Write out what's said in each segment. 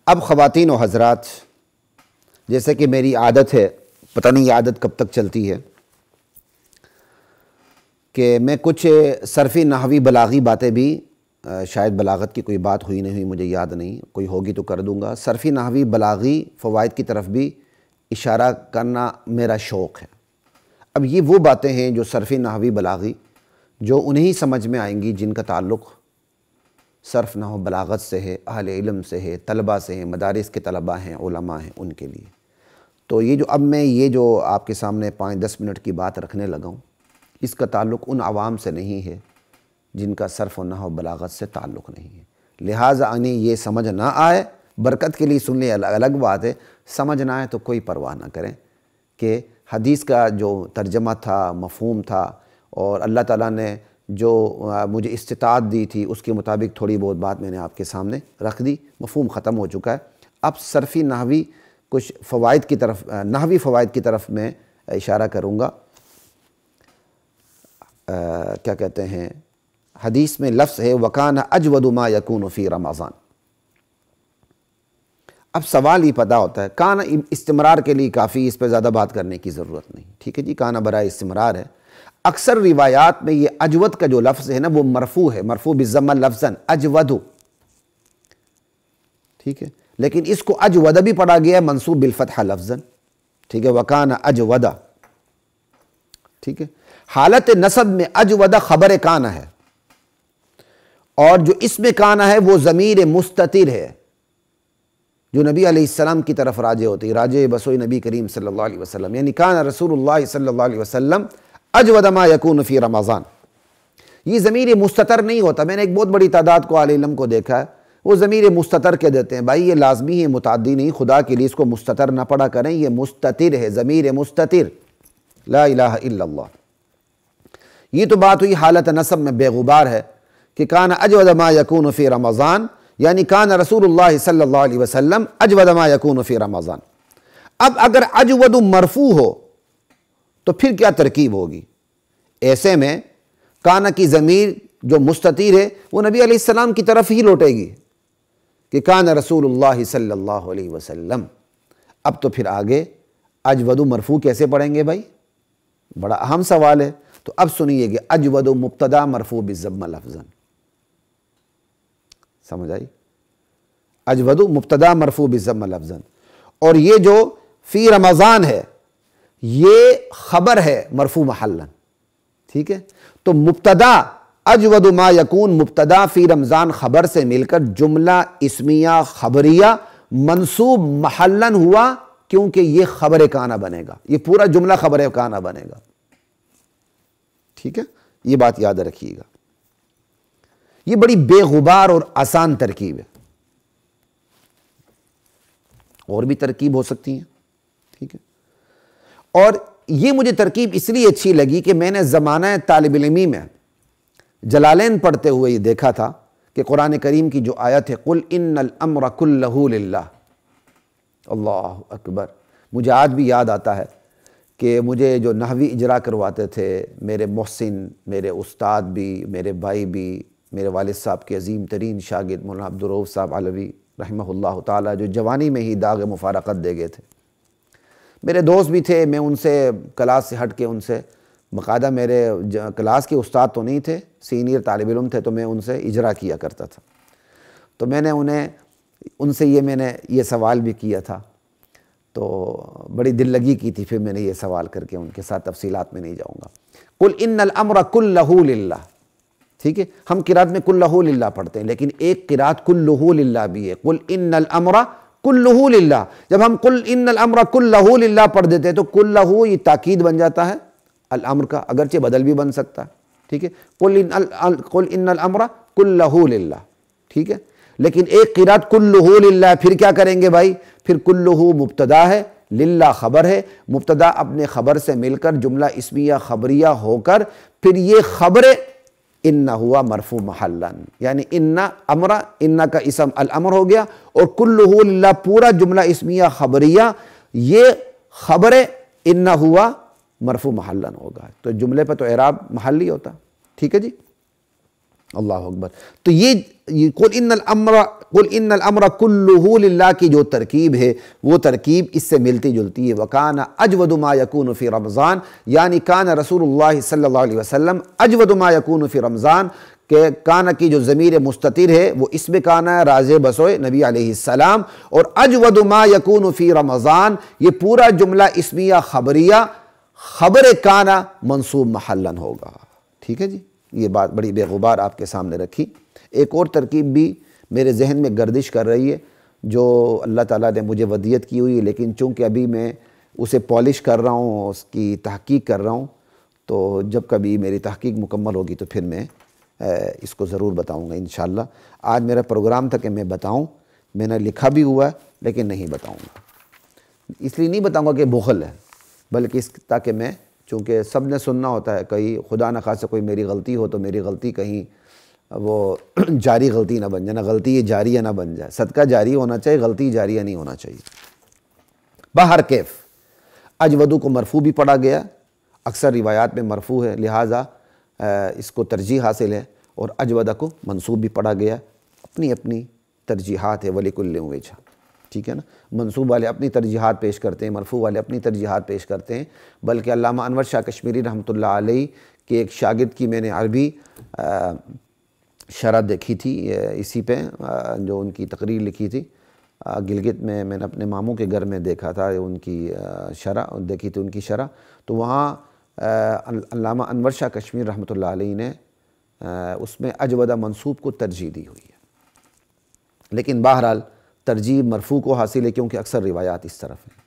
اب خواتین و حضرات، جیسے کہ میری عادت ہے، پتہ نہیں یہ عادت کب تک چلتی ہے، کہ میں کچھ صرفی نحوی بلاغی باتیں بھی، شاید بلاغت کی کوئی بات ہوئی نہیں ہوئی مجھے یاد نہیں، کوئی ہوگی تو کر دوں گا، صرفی نحوی بلاغی فوائد کی طرف بھی اشارہ کرنا میرا شوق ہے۔ اب یہ وہ باتیں ہیں جو صرفی نحوی بلاغی، جو انہیں سمجھ میں آئیں گی جن کا تعلق صرف نحو بلاغت سے ہے، اہل علم سے ہے، طلبہ سے ہیں، مدارس کے طلبہ ہیں، علماء ہیں، ان کے لیے۔ تو یہ جو اب میں یہ جو آپ کے سامنے 5-10 منٹ کی بات رکھنے لگا ہوں، اس کا تعلق ان عوام سے نہیں ہے جن کا صرف و نحو بلاغت سے تعلق نہیں ہے، لہٰذا انہیں یہ سمجھ نہ آئے، برکت کے لیے سن لیں الگ بات ہے، سمجھ نہ آئے تو کوئی پرواہ نہ کریں کہ حدیث کا جو ترجمہ تھا، مفہوم تھا، اور اللہ تعالیٰ نے جو مجھے استطاعت دی تھی اس کے مطابق تھوڑی بہت بات میں نے آپ کے سامنے رکھ دی، مفہوم ختم ہو چکا ہے۔ اب صرفی نحوی کچھ فوائد کی طرف، نحوی فوائد کی طرف میں اشارہ کروں گا۔ کیا کہتے ہیں، حدیث میں لفظ ہے وَكَانَ أَجْوَدُ مَا يَكُونُ فِي رمضان۔ اب سوال ہی پیدا ہوتا ہے، کان استمرار کے لیے کافی، اس پہ زیادہ بات کرنے کی ضرورت نہیں، ٹھیک ہے جی، کان برائے استمرار ہے۔ اکثر روایات میں یہ اجود کا جو لفظ ہے نا وہ مرفوع ہے، مرفوع بالضمہ لفظاً، اجود، ٹھیک ہے، لیکن اس کو اجود بھی پڑھا گیا ہے منصوب بالفتحہ لفظاً، ٹھیک ہے، وَكَانَ أَجْوَدَ، ٹھیک ہے۔ حالت نصب میں اجود خبر کان ہے، اور جو اسم کان ہے وہ ضمیر مستتر ہے جو نبی علیہ السلام کی طرف راجع ہوتی ہے، راجع بسوئی نبی کریم صلی اللہ علیہ وسلم، یعنی کان رسول اللہ صلی اللہ علیہ وسلم اجود ما یکون فی رمضان۔ یہ ضمیر مستتر نہیں ہوتا، میں نے ایک بہت بڑی تعداد کو اہل علم کو دیکھا ہے وہ ضمیر مستتر کے دیتے ہیں، بھائی یہ لازمی ہے، متعدی نہیں، خدا کے لیے اس کو مستتر نہ پڑھا کریں، یہ مستتر ہے، ضمیر مستتر، لا الہ الا اللہ۔ یہ تو بات ہوئی حالت نصب میں بے غبار ہے کہ کان اجود ما یکون فی رمضان، یعنی کان رسول اللہ صلی اللہ علیہ وسلم اجود ما یکون فی رمضان۔ اب اگر اجود مرفوع ہو تو پھر کیا ترکیب ہوگی؟ ایسے میں کان کی ضمیر جو مستتر ہے وہ نبی علیہ السلام کی طرف ہی لوٹے گی کہ کان رسول اللہ صلی اللہ علیہ وسلم۔ اب تو پھر آگے اجود مرفوع کیسے پڑھیں گے بھائی؟ بڑا اہم سوال ہے، تو اب سنیے کہ اجود مبتدا مرفوع بالضمہ لفظاً، سمجھ آئی؟ اجود مبتدا مرفوع بالضمہ لفظاً، اور یہ جو فی رمضان ہے یہ خبر ہے مرفوع محلاً، ٹھیک ہے؟ تو مبتدا اجود ما یکون، مبتدا فی رمضان خبر سے مل کر جملہ اسمیہ خبریہ منصوب محلاً ہوا، کیونکہ یہ خبر کانہ بنے گا، یہ پورا جملہ خبر کانہ بنے گا، ٹھیک ہے؟ یہ بات یاد رکھیے گا، یہ بڑی بے غبار اور آسان ترکیب ہے، اور بھی ترکیب ہو سکتی ہیں، ٹھیک ہے؟ اور یہ مجھے ترکیب اس لیے اچھی لگی کہ میں نے زمانہ طالب علمی میں جلالین پڑھتے ہوئے یہ دیکھا تھا کہ قرآن کریم کی جو آیت ہے قُلْ إِنَّ الْأَمْرَ كُلَّهُ لِلَّهِ، اللہ اکبر، مجھے آج بھی یاد آتا ہے کہ مجھے جو نحوی اجرا کرواتے تھے میرے محسن، میرے استاد بھی، میرے بھائی بھی، میرے والد صاحب کے عظیم ترین شاگرد مولانا عبدالرؤف صاحب علوی رحمہ اللہ تعالیٰ، جو جوانی میں ہی داغ مفارقت دے گئے تھے، میرے دوست بھی تھے، میں ان سے کلاس سے ہٹ کے ان سے باقاعدہ، میرے کلاس کے استاد تو نہیں تھے، سینئر طالب علم تھے، تو میں ان سے اجرا کیا کرتا تھا، تو میں نے ان سے میں نے یہ سوال بھی کیا تھا، تو بڑی دل لگی کی تھی، پھر میں نے یہ سوال کر کے ان کے ساتھ تفصیلات میں نہیں جاؤں گا۔ قُلْ إِنَّ الْأَمْرَ كُلَّهُ لِلَّهِ، ٹھیک ہے؟ ہم قرات میں كُلَّهُ لِلَّهِ پڑھتے ہیں، لیکن ایک قرات كُلُّهُ لِلَّهِ بھی ہے، قُلْ إِنَّ الْأَمْرَ كُلُّهُ لِلَّهِ۔ جب ہم قُلْ إِنَّ الْأَمْرَ كُلَّهُ لِلَّهِ پڑھ دیتے ہیں تو كُلَّهُ یہ تاکید بن جاتا ہے الامر کا، اگرچہ بدل بھی بن سکتا ہے، ٹھیک ہے؟ قُلْ إِنَّ الْأَمْرَ كُلَّهُ لِلَّهِ، ٹھیک ہے؟ لیکن ایک قرات كُلُّهُ لِلَّهِ، پھر کیا کریں گے بھائی؟ پھر كُلُّهُ مبتدا ہے، للہ خبر ہے، مبتدا اپنے خبر سے مل کر جملہ اسمیہ خبریہ ہو کر پھر یہ خبر ان ہوا مرفوع محلاً، یعنی ان امر، ان کا اسم الامر ہو گیا، اور کلہ للہ پورا جملہ اسمیہ خبریہ یہ خبر ان ہوا مرفوع محلاً ہوگا، تو جملے پہ تو اعراب محلی ہوتا، ٹھیک ہے جی؟ اللہ اکبر. تو یہ قل ان الامر کلہ للہ کی جو ترکیب ہے وہ ترکیب اس سے ملتی جلتی ہے. وکان اجود ما یکون فی رمضان، یعنی کان رسول اللہ صلی اللہ علیہ وسلم اجود ما یکون فی رمضان، کہ کانا کی جو ضمیر مستتر ہے وہ اسم کانا راز بسوئے نبی علیہ السلام، اور اجود ما یکون فی رمضان یہ پورا جملہ اسمیہ خبریہ خبر کانا منصوب محلاً ہوگا. ٹھیک ہے جی، یہ بات بڑی بے غبار آپ کے سامنے رکھی. ایک اور ترکیب بھی میرے ذہن میں گردش کر رہی ہے جو اللہ تعالیٰ نے مجھے ودیت کی ہوئی ہے، لیکن چونکہ ابھی میں اسے پالش کر رہا ہوں، اس کی تحقیق کر رہا ہوں، تو جب کبھی میری تحقیق مکمل ہوگی تو پھر میں اس کو ضرور بتاؤں گا انشاءاللہ. آج میرا پروگرام تھا کہ میں بتاؤں، میں نے لکھا بھی ہوا ہے لیکن نہیں بتاؤں گا. اس لیے نہیں بتاؤں گا کہ بخل ہے، بلکہ تاکہ میں، چونکہ سب نے سننا ہوتا ہے، کہیں خدا نخواستہ کوئی میری غلطی ہو تو میری غلطی کہیں وہ جاری غلطی نہ بن جائے، نہ غلطی یہ جاریہ نہ بن جائے. صدقہ جاری ہونا چاہیے، غلطی جاریہ نہیں ہونا چاہیے. بہر کیف اجودو کو مرفوع بھی پڑھا گیا، اکثر روایات میں مرفوع ہے، لہٰذا اس کو ترجیح حاصل ہے، اور اجودہ کو منصوب بھی پڑھا گیا. اپنی اپنی ترجیحات ہے، وَلِكُلٍّ وِجْهَةٌ. ٹھیک ہے نا، منصوب والے اپنی ترجیحات پیش کرتے ہیں، مرفوع والے اپنی ترجیحات پیش کرتے ہیں. بلکہ علامہ انور شاہ کشمیری رحمۃ اللہ علیہ کے ایک شاگرد کی میں نے عربی شرح دیکھی تھی اسی پہ، جو ان کی تقریر لکھی تھی گلگت میں نے اپنے ماموں کے گھر میں دیکھا تھا ان کی شرح دیکھی تھی، ان کی شرح. تو وہاں علامہ انور شاہ کشمیر رحمۃ اللہ علیہ نے اس میں اجودہ منصوب کو ترجیح دی ہوئی ہے. لیکن بہرحال ترجیح مرفوع کو حاصل ہے، کیونکہ اکثر روایات اس طرف ہیں.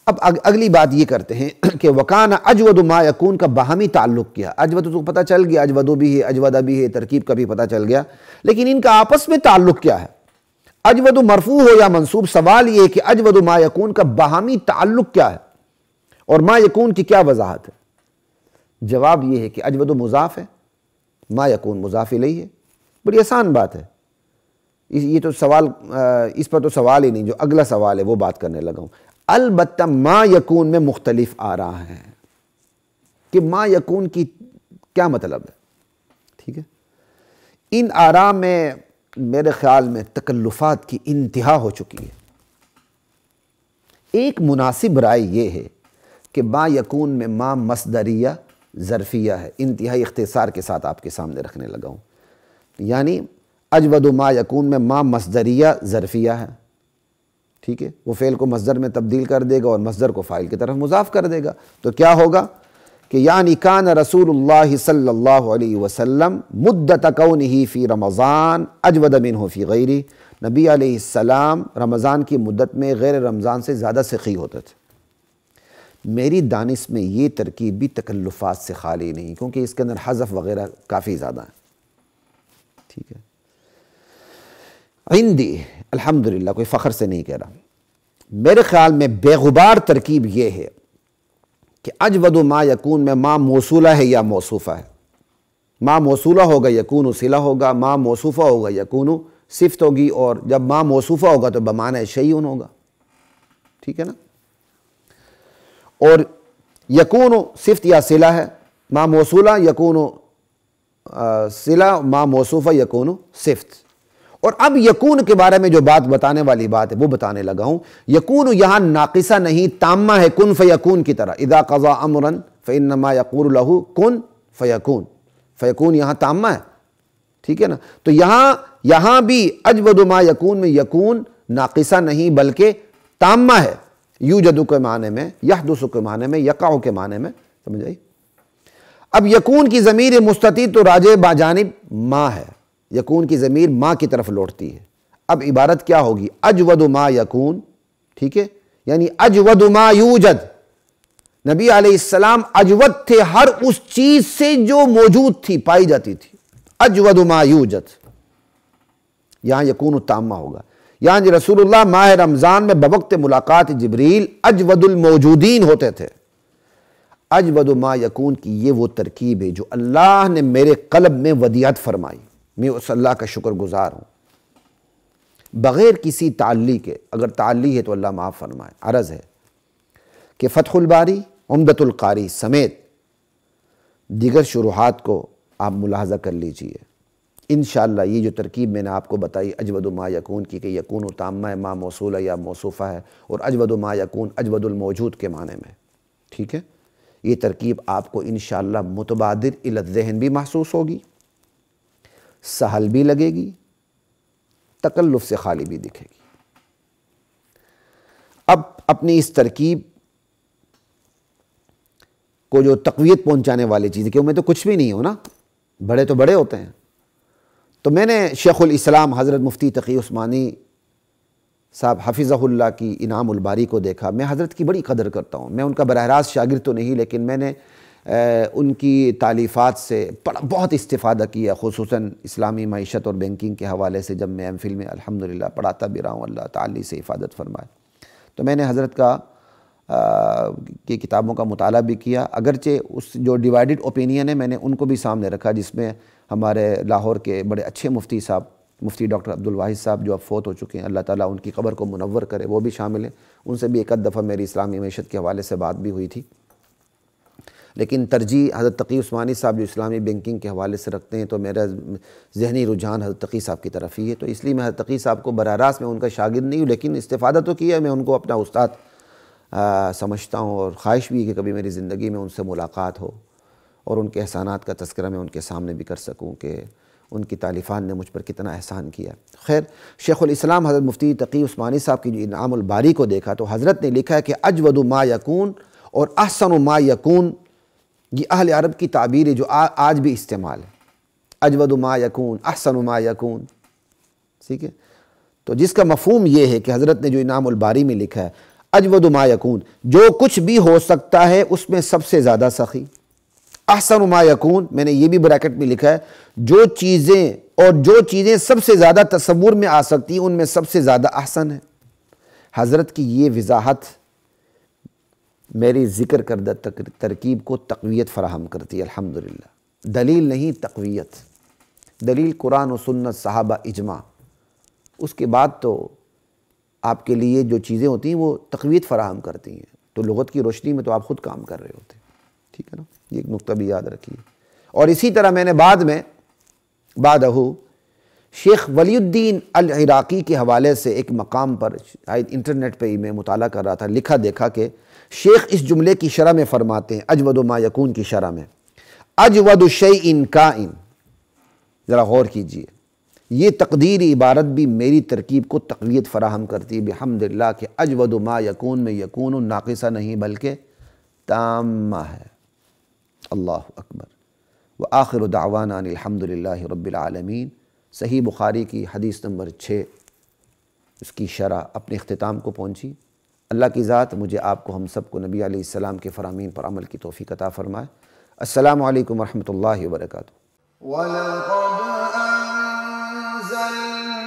اب اگلی بات یہ کرتے ہیں کہ وکان اجود ما یکون کا باہمی تعلق کیا. اجود تو پتہ چل گیا، اجودو بھی ہے، اجودہ بھی ہے، ترکیب کا بھی پتہ چل گیا، لیکن ان کا آپس میں تعلق کیا ہے؟ اجود مرفوع ہو یا منصوب، سوال یہ ہے کہ اجود ما یکون کا باہمی تعلق کیا ہے اور ما یکون کی کیا وضاحت ہے؟ جواب یہ ہے کہ اجود مضاف ہے، ما یکون مضاف الیہ ہے. بڑی آسان بات ہے. یہ تو سوال، اس پر تو سوال ہی نہیں، جو اگلا سوال ہے وہ بات کرنے لگا ہوں. البتہ ما یکون میں مختلف آراء ہیں کہ ما یکون کی کیا مطلب ہے. ٹھیک ہے، ان آراء میں میرے خیال میں تکلفات کی انتہا ہو چکی ہے. ایک مناسب رائے یہ ہے کہ ما یکون میں ما مصدریہ ظرفیہ ہے. انتہائی اختصار کے ساتھ آپ کے سامنے رکھنے لگا ہوں. یعنی اجود ما یکون میں ما مصدریہ ظرفیہ ہے. ٹھیک ہے، وہ فعل کو مصدر میں تبدیل کر دے گا اور مصدر کو فاعل کی طرف مضاف کر دے گا. تو کیا ہوگا کہ یعنی کان رسول اللہ صلی اللہ علیہ وسلم مدت کونہ فی رمضان اجود منہ فی غیرہ. نبی علیہ السلام رمضان کی مدت میں غیر رمضان سے زیادہ سخی ہوتے تھے. میری دانش میں یہ ترکیب بھی تکلفات سے خالی نہیں، کیونکہ اس کے اندر حذف وغیرہ کافی زیادہ ہیں. ٹھیک ہے، عندی الحمدللہ، کوئی فخر سے نہیں کہہ رہا، میرے خیال میں بے غبار ترکیب یہ ہے کہ اجود ما یکون میں ما موصولہ ہے یا موصوفہ ہے. ما موصولہ ہوگا یکون صلہ ہوگا، ما موصوفہ ہوگا یکون صفت ہوگی، اور جب ما موصوفہ ہوگا تو بمعنی شیء ہوگا. ٹھیک ہے نا، اور یکون صفت یا صلہ ہے، ما موصولہ یکون صلہ، ما موصوفہ یکون صفت. اور اب یکون کے بارے میں جو بات بتانے والی بات ہے وہ بتانے لگا ہوں. یکون یہاں ناقصہ نہیں، تامہ ہے، کن فیکون کی طرح. اذا قضا امرا فانما یقول له کن فیکون. فیکون یہاں تامہ ہے. ٹھیک ہے نا، تو یہاں بھی اجود ما یکون میں یکون ناقصہ نہیں بلکہ تامہ ہے. یوجد کے معنی میں، یحدث کے معنی میں، یقع کے معنی میں. سمجھ آئی؟ اب یکون کی ضمیر مستتر تو راجع بجانب ما ہے. یکون کی ضمیر ما کی طرف لوٹتی ہے. اب عبارت کیا ہوگی؟ اجود ما یکون. ٹھیک ہے، یعنی اجود ما یوجد. نبی علیہ السلام اجود تھے ہر اس چیز سے جو موجود تھی، پائی جاتی تھی. اجود ما یوجد، یہاں یکون تامہ ہوگا. یعنی رسول اللہ ماہ رمضان میں بوقت ملاقات جبریل اجود الموجودین ہوتے تھے. اجود ما یکون کی یہ وہ ترکیب ہے جو اللہ نے میرے قلب میں ودیعت فرمائی. میں اس اللہ کا شکر گزار ہوں، بغیر کسی تعلی کے. اگر تعلی ہے تو اللہ معاف فرمائے. عرض ہے کہ فتح الباری، عمدۃ القاری سمیت دیگر شروحات کو آپ ملاحظہ کر لیجئے، انشاءاللہ یہ جو ترکیب میں نے آپ کو بتائی اجود ما یکون کی کہ یکون تامہ ہے، ما موصولہ یا موصوفہ ہے، اور اجود ما یکون اجود الموجود کے معنی میں، ٹھیک ہے؟ یہ ترکیب آپ کو انشاءاللہ متبادر الی الذہن بھی محسوس ہوگی، سہل بھی لگے گی، تکلف سے خالی بھی دکھے گی۔ اب اپنی اس ترکیب کو جو تقویت پہنچانے والی چیز ہے، کہ میں تو کچھ بھی نہیں ہوں نا، بڑے تو بڑے ہوتے ہیں، تو میں نے شیخ الاسلام حضرت مفتی تقی عثمانی صاحب حفظہ اللہ کی انعام الباری کو دیکھا۔ میں حضرت کی بڑی قدر کرتا ہوں، میں ان کا براہ راست شاگرد تو نہیں، لیکن میں نے ان کی تالیفات سے بہت استفادہ کیا، خصوصاً اسلامی معیشت اور بینکنگ کے حوالے سے۔ جب میں ایم فل میں الحمدللہ پڑھاتا بھی رہا ہوں، اللہ تعالی سے حفاظت فرمائے، تو میں نے حضرت کی کتابوں کا مطالعہ بھی کیا، اگرچہ اس جو ڈیوائیڈڈ اوپینین ہے میں نے ان کو بھی سامنے رکھا، جس میں ہمارے لاہور کے بڑے اچھے مفتی صاحب، مفتی ڈاکٹر عبدالواحد صاحب جو اب فوت ہو چکے ہیں، اللہ تعالیٰ ان کی قبر کو منور کرے، وہ بھی شامل ہیں۔ ان سے بھی ایک آدھ دفعہ میری اسلامی معیشت کے حوالے سے بات بھی ہوئی تھی، لیکن ترجیح حضرت تقی عثمانی صاحب جو اسلامی بینکنگ کے حوالے سے رکھتے ہیں، تو میرا ذہنی رجحان حضرت تقی صاحب کی طرف ہی ہے، تو اس لیے میں حضرت تقی صاحب کو براہ راست میں ان کا شاگرد نہیں ہوں، لیکن استفادہ تو کیا ہے، میں ان کو اپنا استاد سمجھتا ہوں، اور خواہش بھی ہے کہ کبھی میری زندگی میں ان سے ملاقات ہو اور ان کے احسانات کا تذکرہ میں ان کے سامنے بھی کر سکوں کہ ان کی تالیفان نے مجھ پر کتنا احسان کیا۔ خیر، شیخ الاسلام حضرت مفتی تقی عثمانی صاحب کی جو انعام الباری کو دیکھا تو حضرت نے لکھا ہے کہ اجود ما یکون اور احسن ما یکون، یہ اہل عرب کی تعبیر ہے جو آج بھی استعمال ہے، اجود ما یکون احسن ما یکون، ٹھیک ہے؟ تو جس کا مفہوم یہ ہے کہ حضرت نے جو انعام الباری میں لکھا ہے اجود ما یکون، جو کچھ بھی ہو سکتا ہے اس میں سب سے زیادہ سخی، احسن ما یکون، میں نے یہ بھی بریکٹ میں لکھا ہے جو چیزیں سب سے زیادہ تصور میں آ سکتی ہیں ان میں سب سے زیادہ احسن ہے۔ حضرت کی یہ وضاحت میری ذکر کردہ ترکیب کو تقویت فراہم کرتی ہے، الحمدللہ۔ دلیل نہیں، تقویت، دلیل قرآن و سنت، صحابہ، اجماع، اس کے بعد تو آپ کے لیے جو چیزیں ہوتی ہیں وہ تقویت فراہم کرتی ہیں، تو لغت کی روشنی میں تو آپ خود کام کر رہے ہوتے ہیں، ٹھیک ہے نا؟ یہ ایک نقطہ بھی یاد رکھیے۔ اور اسی طرح میں نے بعدہ شیخ ولی الدین العراقی کے حوالے سے ایک مقام پر انٹرنیٹ پہ ہی میں مطالعہ کر رہا تھا، لکھا دیکھا کہ شیخ اس جملے کی شرح میں فرماتے ہیں، اجود ما یکون کی شرح میں، اجود شیء کائن، ذرا غور کیجئے، یہ تقدیری عبارت بھی میری ترکیب کو تقویت فراہم کرتی ہے بحمداللہ، کہ اجود ما یکون میں یکون ناقصہ نہیں بلکہ تامہ ہے۔ اللہ اکبر، وآخر دعوانا ان الحمدللہ رب العالمین۔ صحیح بخاری کی حدیث نمبر 6 اس کی شرح اپنے اختتام کو پہنچی۔ اللہ کی ذات مجھے آپ کو ہم سب کو نبی علیہ السلام کے فرامین پر عمل کی توفیق عطا فرمائے۔ السلام علیکم ورحمۃ اللہ وبرکاتہ۔ وَلَقَدْ أَنزَلْنَا